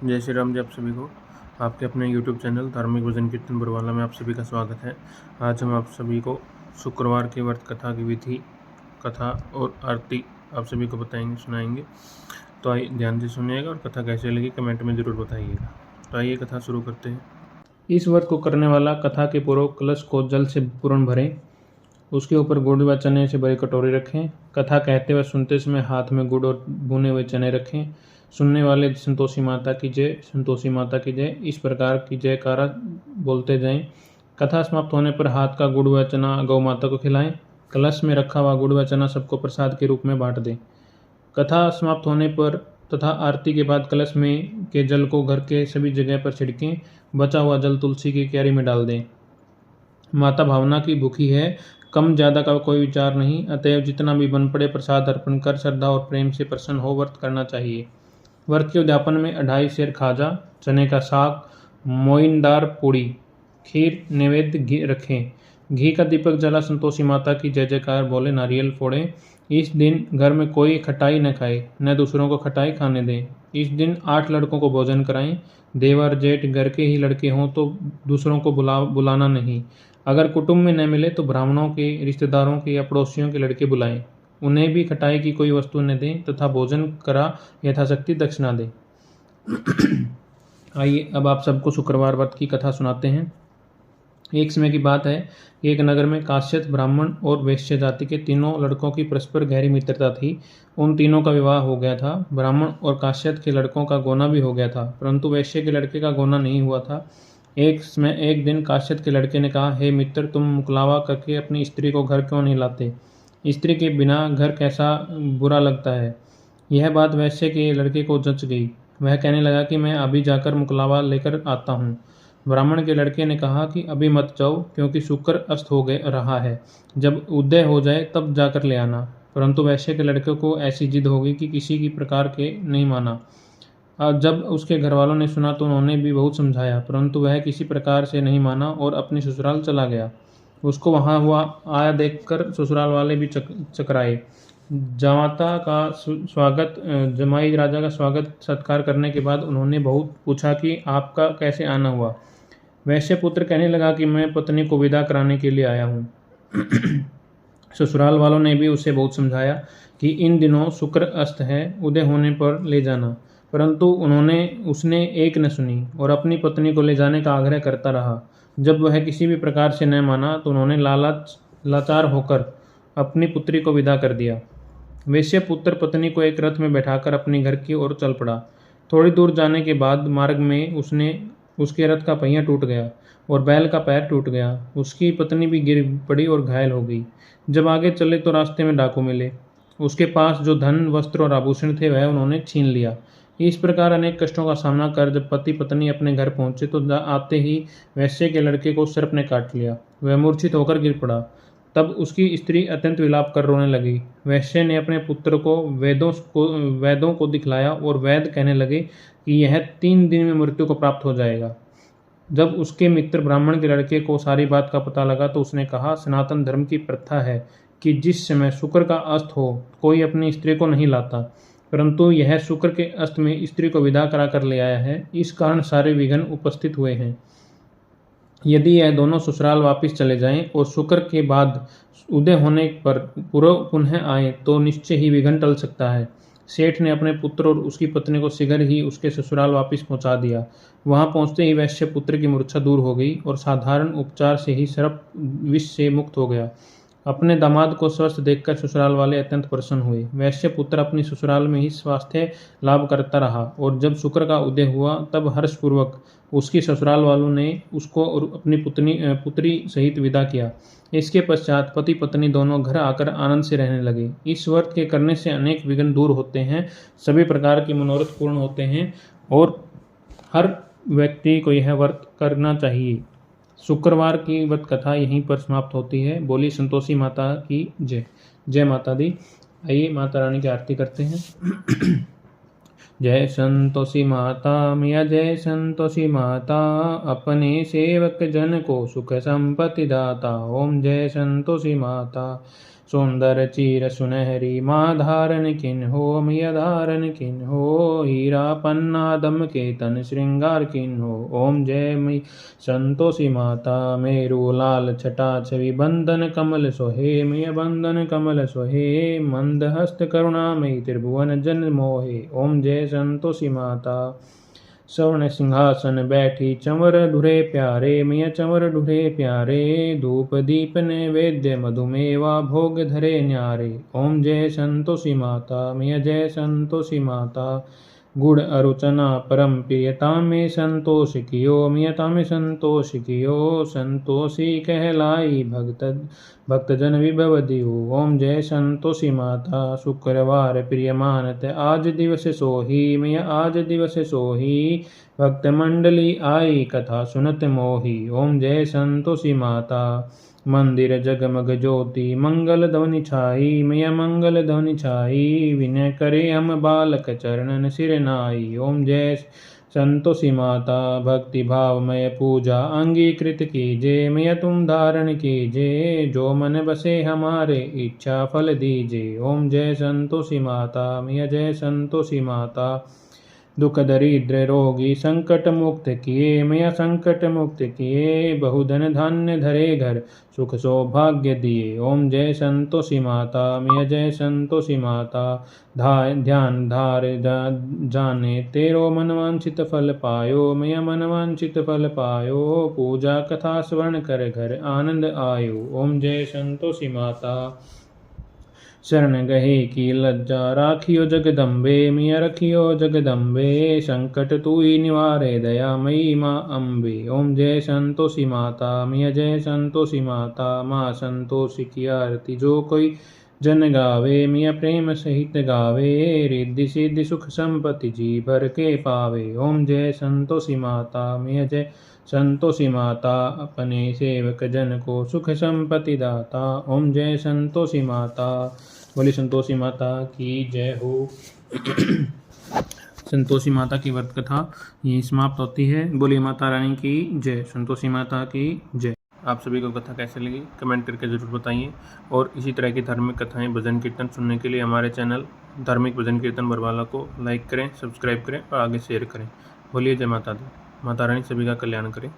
जय श्री राम जी। आप सभी को आपके अपने YouTube चैनल धार्मिक भजन कीर्तन बरवाला में आप सभी का स्वागत है। आज हम आप सभी को शुक्रवार की व्रत कथा की विधि, कथा और आरती आप सभी को बताएंगे, सुनाएंगे। तो आइए ध्यान से सुनिएगा और कथा कैसे लगी कमेंट में ज़रूर बताइएगा। तो आइए कथा शुरू करते हैं। इस व्रत को करने वाला कथा के पूर्व कलश को जल से पूर्ण भरें, उसके ऊपर गुड़ व चने से भरी कटोरी रखें। कथा कहते व सुनते समय हाथ में गुड़ और भुने हुए चने रखें। सुनने वाले संतोषी माता की जय, संतोषी माता की जय, इस प्रकार की जयकारा बोलते जाएं। कथा समाप्त होने पर हाथ का गुड़ व चना गौ माता को खिलाएं। कलश में रखा हुआ गुड़ व चना सबको प्रसाद के रूप में बांट दें। कथा समाप्त होने पर तथा आरती के बाद कलश में के जल को घर के सभी जगह पर छिड़कें। बचा हुआ जल तुलसी की क्यारी में डाल दें। माता भावना की भूखी है, कम ज्यादा का कोई विचार नहीं, अतएव जितना भी बन पड़े प्रसाद अर्पण कर श्रद्धा और प्रेम से प्रसन्न हो व्रत करना चाहिए। व्रत के उद्यापन में 2.5 सेर खाजा, चने का साग, मोइनदार पूड़ी, खीर नैवेद्य रखें। घी का दीपक जला संतोषी माता की जय जयकार बोले, नारियल फोड़ें। इस दिन घर में कोई खटाई न खाए, न दूसरों को खटाई खाने दें। इस दिन 8 लड़कों को भोजन कराएं। देवर जेठ घर के ही लड़के हों तो दूसरों को बुलाना नहीं। अगर कुटुंब में न मिले तो ब्राह्मणों के, रिश्तेदारों के या पड़ोसियों के लड़के बुलाएं। उन्हें भी खटाई की कोई वस्तु न दें तथा भोजन करा यथाशक्ति दक्षिणा दें। आइए अब आप सबको शुक्रवार व्रत की कथा सुनाते हैं। एक समय की बात है, एक नगर में काश्यप ब्राह्मण और वैश्य जाति के तीनों लड़कों की परस्पर गहरी मित्रता थी। उन तीनों का विवाह हो गया था। ब्राह्मण और काश्यप के लड़कों का गोना भी हो गया था, परंतु वैश्य के लड़के का गोना नहीं हुआ था। एक दिन काश्यप के लड़के ने कहा, हे मित्र, तुम मुकलावा करके अपनी स्त्री को घर क्यों नहीं लाते? स्त्री के बिना घर कैसा बुरा लगता है। यह बात वैश्य के लड़के को जच गई। वह कहने लगा कि मैं अभी जाकर मुकलावा लेकर आता हूँ। ब्राह्मण के लड़के ने कहा कि अभी मत जाओ, क्योंकि शुक्र अस्त हो रहा है, जब उदय हो जाए तब जाकर ले आना। परंतु वैश्य के लड़के को ऐसी जिद हो गई कि किसी की प्रकार के नहीं माना। जब उसके घर वालों ने सुना तो उन्होंने भी बहुत समझाया, परंतु वह किसी प्रकार से नहीं माना और अपने ससुराल चला गया। उसको वहां हुआ आया देखकर ससुराल वाले भी चकराए। जमाता का स्वागत जमाई राजा का स्वागत सत्कार करने के बाद उन्होंने बहुत पूछा कि आपका कैसे आना हुआ। वैश्य पुत्र कहने लगा कि मैं पत्नी को विदा कराने के लिए आया हूँ। ससुराल वालों ने भी उसे बहुत समझाया कि इन दिनों शुक्र अस्त है, उदय होने पर ले जाना, परंतु उसने एक न सुनी और अपनी पत्नी को ले जाने का आग्रह करता रहा। जब वह किसी भी प्रकार से न माना तो उन्होंने लाचार होकर अपनी पुत्री को विदा कर दिया। वैश्य पुत्र पत्नी को एक रथ में बैठाकर अपने घर की ओर चल पड़ा। थोड़ी दूर जाने के बाद मार्ग में उसके रथ का पहिया टूट गया और बैल का पैर टूट गया। उसकी पत्नी भी गिर पड़ी और घायल हो गई। जब आगे चले तो रास्ते में डाकू मिले। उसके पास जो धन, वस्त्र और आभूषण थे वह उन्होंने छीन लिया। इस प्रकार अनेक कष्टों का सामना कर जब पति पत्नी अपने घर पहुंचे तो आते ही वैश्य के लड़के को सर्प ने काट लिया। वह मूर्छित होकर गिर पड़ा। तब उसकी स्त्री अत्यंत विलाप कर रोने लगी। वैश्य ने अपने पुत्र को वेदों को दिखलाया और वैद्य कहने लगे कि यह 3 दिन में मृत्यु को प्राप्त हो जाएगा। जब उसके मित्र ब्राह्मण के लड़के को सारी बात का पता लगा तो उसने कहा, सनातन धर्म की प्रथा है कि जिस समय शुक्र का अस्त हो कोई अपनी स्त्री को नहीं लाता, परंतु यह शुक्र के अस्त में स्त्री को विदा करा कर ले आया है। इस कारण सारे विघ्न उपस्थित हुए हैं। यदि यह दोनों ससुराल वापिस चले जाएं और शुक्र के बाद उदय होने पर पुनः आए तो निश्चय ही विघ्न टल सकता है। सेठ ने अपने पुत्र और उसकी पत्नी को शीघ्र ही उसके ससुराल वापिस पहुंचा दिया। वहां पहुंचते ही वैश्य पुत्र की मूर्छा दूर हो गई और साधारण उपचार से ही सर्प विष से मुक्त हो गया। अपने दामाद को स्वस्थ देखकर ससुराल वाले अत्यंत प्रसन्न हुए। वैश्य पुत्र अपनी ससुराल में ही स्वास्थ्य लाभ करता रहा और जब शुक्र का उदय हुआ तब हर्षपूर्वक उसकी ससुराल वालों ने उसको और अपनी पुत्री सहित विदा किया। इसके पश्चात पति पत्नी दोनों घर आकर आनंद से रहने लगे। इस व्रत के करने से अनेक विघ्न दूर होते हैं, सभी प्रकार के मनोरथ पूर्ण होते हैं और हर व्यक्ति को यह व्रत करना चाहिए। शुक्रवार की व्रत कथा यहीं पर समाप्त होती है। बोली संतोषी माता की जय। जय माता दी। आइए माता रानी की आरती करते हैं। जय संतोषी माता मैया, जय संतोषी माता, अपने सेवक जन को सुख संपत्ति दाता। ओम जय संतोषी माता। सुंदर चीर सुनहरी माँ धारण किन्हो, मैया धारण किन्हो, हीरा पन्ना दम के तन श्रृंगार किन्हो। ओम जय मई संतोषी माता, मेरु लाल छटा छवि बंधन कमल सोहे, मैया बंधन कमल सोहे, मंद हस्त करुणामयी त्रिभुवन जन मोहे। ओम जय संतोषी माता। स्वर्ण सिंहासन बैठी चंवर ढुरे प्यारे, मैया चंवर ढुरे प्यारे, धूप दीप नैवेद्य मधुमेवा भोग धरे न्यारे। ओम जय संतोषी माता, मैया जय संतोषी माता। गुड़ अरुचना परम प्रियता में संतोष कियो, मियता में संतोष कियो, संतोषी कहलाई भक्तजन विभव दियो। ओम जय संतोषी माता। शुक्रवार प्रिय मानत आज दिवस सोही, मैया आज दिवस सोही, भक्त मंडली आई कथा सुनत मोही। ओम जय संतोषी माता। मंदिर जगमग ज्योति मंगल ध्वनि छाई, मैया मंगल ध्वनि छाई, विनय करे हम बालक चरणन सिर नाई। ओम जय संतोषी माता। भक्ति भावमय पूजा अंगीकृत कीजे, मैया तुम धारण कीजे, जो मन बसे हमारे इच्छा फल दीजे। ओम जय संतोषी माता, मैया जय संतोषी माता। दुख दरिद्र रोगी संकट मुक्त किए, मैया संकट मुक्त किए, बहुधन धान्य धरे घर सुख सौभाग्य दिए। ओम जय संतोषी माता, मैया जय संतोषी माता। ध्यान धार जाने तेरो मनवांछित फल पायो, मैया मनवांछित फल पायो, पूजा कथा स्वर्ण कर घर आनंद आयो। ओम जय संतोषी माता। शरण गहे की लज्जा राखियो जगदम्बे, मिया रखियो जगदम्बे, संकट तू ही निवारे दया मई माँ अम्बे। ओम जय संतोषी माता, मिया जय संतोषी माता। माँ संतोषी की आरती जो कोई जन गावे, मिया प्रेम सहित गावे, रिद्धि सिद्धि सुख संपत्ति जी भर के पावे। ओम जय संतोषी माता, मिया जय संतोषी माता। अपने सेवक जन को सुख संपत्ति दाता। ओम जय संतोषी माता। बोली संतोषी माता की जय हो। संतोषी माता की व्रत कथा यही समाप्त होती है। बोली माता रानी की जय। संतोषी माता की जय। आप सभी को कथा कैसे लगी कमेंट करके ज़रूर बताइए, और इसी तरह की धार्मिक कथाएं भजन कीर्तन सुनने के लिए हमारे चैनल धार्मिक भजन कीर्तन बरवाला को लाइक करें, सब्सक्राइब करें और आगे शेयर करें। बोलिए जय माता दी। माता रानी सभी का कल्याण करें।